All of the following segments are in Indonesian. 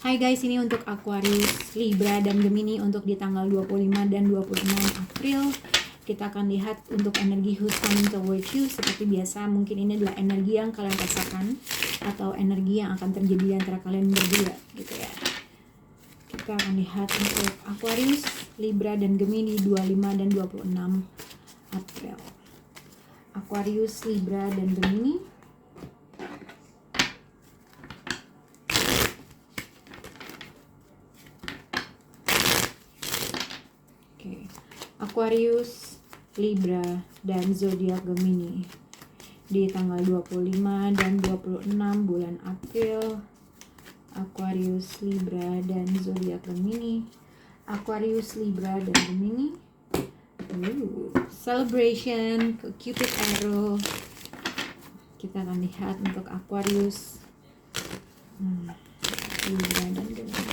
Hai guys, ini untuk Aquarius, Libra, dan Gemini untuk di tanggal 25 dan 26 April. Kita akan lihat untuk energi who's coming towards you. Seperti biasa, mungkin ini adalah energi yang kalian rasakan atau energi yang akan terjadi antara kalian berdua gitu ya. Kita akan lihat untuk Aquarius, Libra, dan Gemini 25 dan 26 April. Aquarius, Libra, dan Gemini. Aquarius, Libra, dan zodiak Gemini di tanggal 25 dan 26 bulan April. Aquarius, Libra, dan zodiak Gemini. Aquarius, Libra, dan Gemini. Celebration, Cupid arrow. Kita akan lihat untuk Aquarius, Libra, dan Gemini.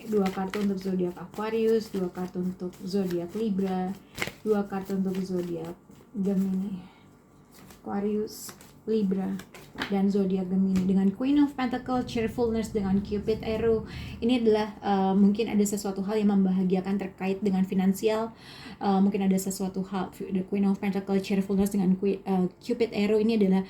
Dua kartu untuk zodiak Aquarius, dua kartu untuk zodiak Libra, dua kartu untuk zodiak Gemini. Aquarius, Libra, dan zodiak Gemini dengan Queen of Pentacles, cheerfulness dengan Cupid arrow. Ini adalah mungkin ada sesuatu hal yang membahagiakan terkait dengan finansial. Mungkin ada sesuatu hal, the Queen of Pentacles, cheerfulness dengan Cupid arrow. Ini adalah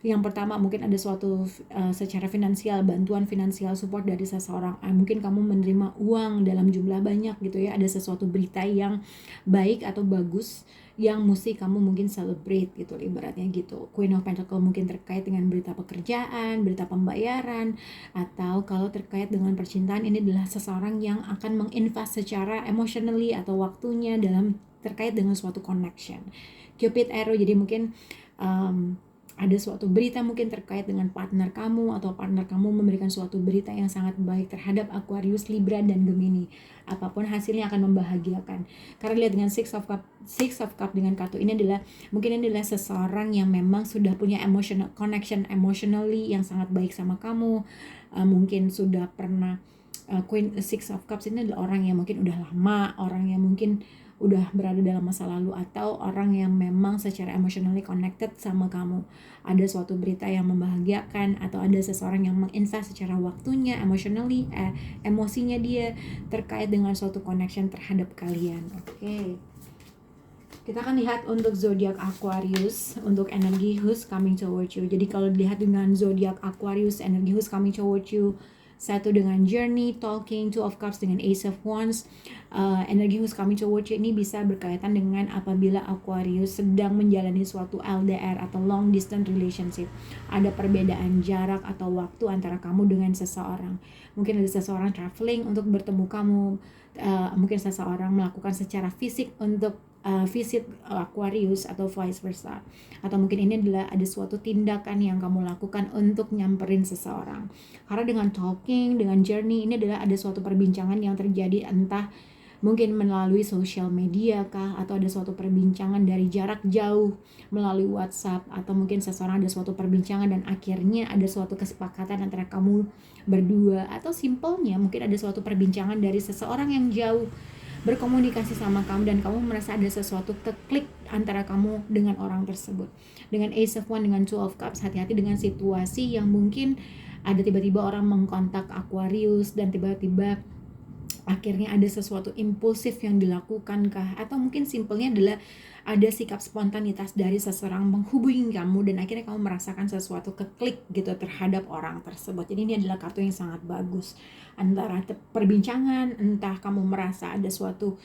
yang pertama, mungkin ada suatu secara finansial, bantuan finansial, support dari seseorang. Mungkin kamu menerima uang dalam jumlah banyak gitu ya. Ada sesuatu berita yang baik atau bagus yang mesti kamu mungkin celebrate gitu, ibaratnya gitu. Queen of Pentacles mungkin terkait dengan berita pekerjaan, berita pembayaran, atau kalau terkait dengan percintaan, ini adalah seseorang yang akan menginvest secara emotionally atau waktunya dalam terkait dengan suatu connection. Cupid arrow, jadi mungkin ada suatu berita mungkin terkait dengan partner kamu, atau partner kamu memberikan suatu berita yang sangat baik terhadap Aquarius, Libra, dan Gemini. Apapun hasilnya akan membahagiakan. Karena lihat dengan Six of Cup dengan kartu ini adalah mungkin ini adalah seseorang yang memang sudah punya emotional connection emotionally yang sangat baik sama kamu. Mungkin sudah pernah Queen Six of Cups ini adalah orang yang mungkin udah lama, orang yang mungkin udah berada dalam masa lalu, atau orang yang memang secara emotionally connected sama kamu. Ada suatu berita yang membahagiakan, atau ada seseorang yang menginvest secara waktunya, emotionally, emosinya dia terkait dengan suatu connection terhadap kalian. Oke. Kita akan lihat untuk zodiak Aquarius untuk energi who's coming towards you. Jadi kalau dilihat dengan zodiak Aquarius, energi who's coming towards you, satu dengan journey, talking, two of cups dengan ace of wands. Energi who's coming towards you ini bisa berkaitan dengan apabila Aquarius sedang menjalani suatu LDR atau long distance relationship. Ada perbedaan jarak atau waktu antara kamu dengan seseorang. Mungkin ada seseorang traveling untuk bertemu kamu. Mungkin seseorang melakukan secara fisik untuk visit Aquarius atau vice versa. Atau mungkin ini adalah ada suatu tindakan yang kamu lakukan untuk nyamperin seseorang. Karena dengan talking, dengan journey, ini adalah ada suatu perbincangan yang terjadi, entah mungkin melalui sosial media kah, atau ada suatu perbincangan dari jarak jauh melalui WhatsApp, atau mungkin seseorang ada suatu perbincangan dan akhirnya ada suatu kesepakatan antara kamu berdua, atau simpelnya mungkin ada suatu perbincangan dari seseorang yang jauh berkomunikasi sama kamu dan kamu merasa ada sesuatu keklik antara kamu dengan orang tersebut. Dengan Ace of Wands dengan Two of Cups, hati-hati dengan situasi yang mungkin ada tiba-tiba orang mengkontak Aquarius dan tiba-tiba akhirnya ada sesuatu impulsif yang dilakukan kah, atau mungkin simpelnya adalah ada sikap spontanitas dari seseorang menghubungi kamu dan akhirnya kamu merasakan sesuatu keklik gitu terhadap orang tersebut. Jadi ini adalah kartu yang sangat bagus antara perbincangan, entah kamu merasa ada suatu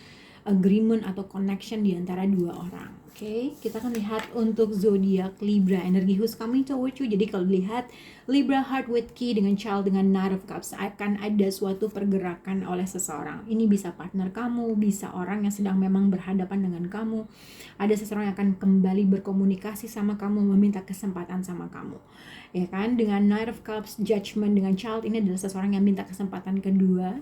agreement atau connection di antara dua orang. Oke, kita akan lihat untuk zodiak Libra, energi who's coming towards you. Jadi kalau dilihat Libra heart with key dengan child dengan Knight of Cups, akan ada suatu pergerakan oleh seseorang. Ini bisa partner kamu, bisa orang yang sedang memang berhadapan dengan kamu. Ada seseorang yang akan kembali berkomunikasi sama kamu, meminta kesempatan sama kamu. Ya kan? Dengan Knight of Cups, judgment dengan child, ini adalah seseorang yang minta kesempatan kedua.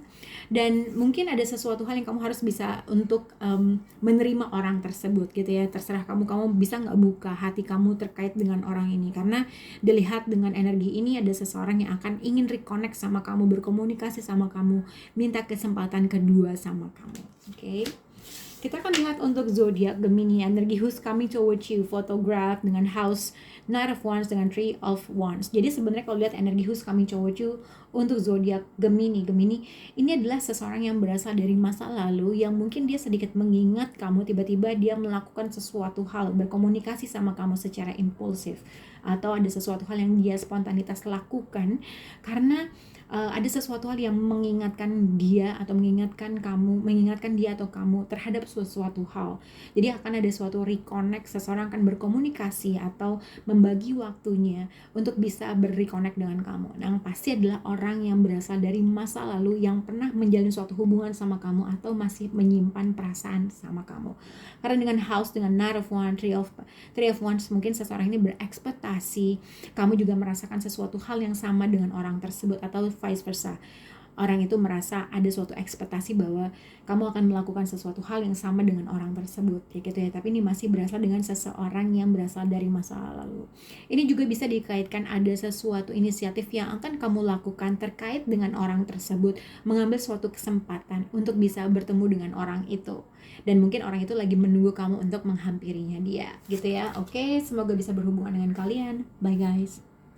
Dan mungkin ada sesuatu hal yang kamu harus bisa untuk menerima orang tersebut gitu ya. Terserah kamu bisa nggak buka hati kamu terkait dengan orang ini, karena dilihat dengan energi ini ada seseorang yang akan ingin reconnect sama kamu, berkomunikasi sama kamu, minta kesempatan kedua sama kamu. Oke. Kita akan lihat untuk zodiak Gemini, energi who's coming towards you, photograph dengan house Knight of Wands dengan Three of Wands. Jadi sebenarnya kalau lihat energi who's coming towards you untuk zodiak Gemini ini adalah seseorang yang berasal dari masa lalu yang mungkin dia sedikit mengingat kamu, tiba-tiba dia melakukan sesuatu hal, berkomunikasi sama kamu secara impulsif, atau ada sesuatu hal yang dia spontanitas lakukan karena ada sesuatu hal yang mengingatkan dia atau mengingatkan dia atau kamu terhadap sesuatu hal. Jadi akan ada suatu reconnect, seseorang akan berkomunikasi atau membagi waktunya untuk bisa berreconnect dengan kamu. Yang pasti adalah orang yang berasal dari masa lalu yang pernah menjalin suatu hubungan sama kamu atau masih menyimpan perasaan sama kamu. Karena dengan house, dengan Knight of Wands, Three of Wands, mungkin seseorang ini berekspektasi kamu juga merasakan sesuatu hal yang sama dengan orang tersebut, atau vice versa. Orang itu merasa ada suatu ekspektasi bahwa kamu akan melakukan sesuatu hal yang sama dengan orang tersebut, kayak gitu ya. Tapi ini masih berasal dengan seseorang yang berasal dari masa lalu. Ini juga bisa dikaitkan ada sesuatu inisiatif yang akan kamu lakukan terkait dengan orang tersebut, mengambil suatu kesempatan untuk bisa bertemu dengan orang itu. Dan mungkin orang itu lagi menunggu kamu untuk menghampirinya dia, gitu ya. Oke, semoga bisa berhubungan dengan kalian. Bye guys.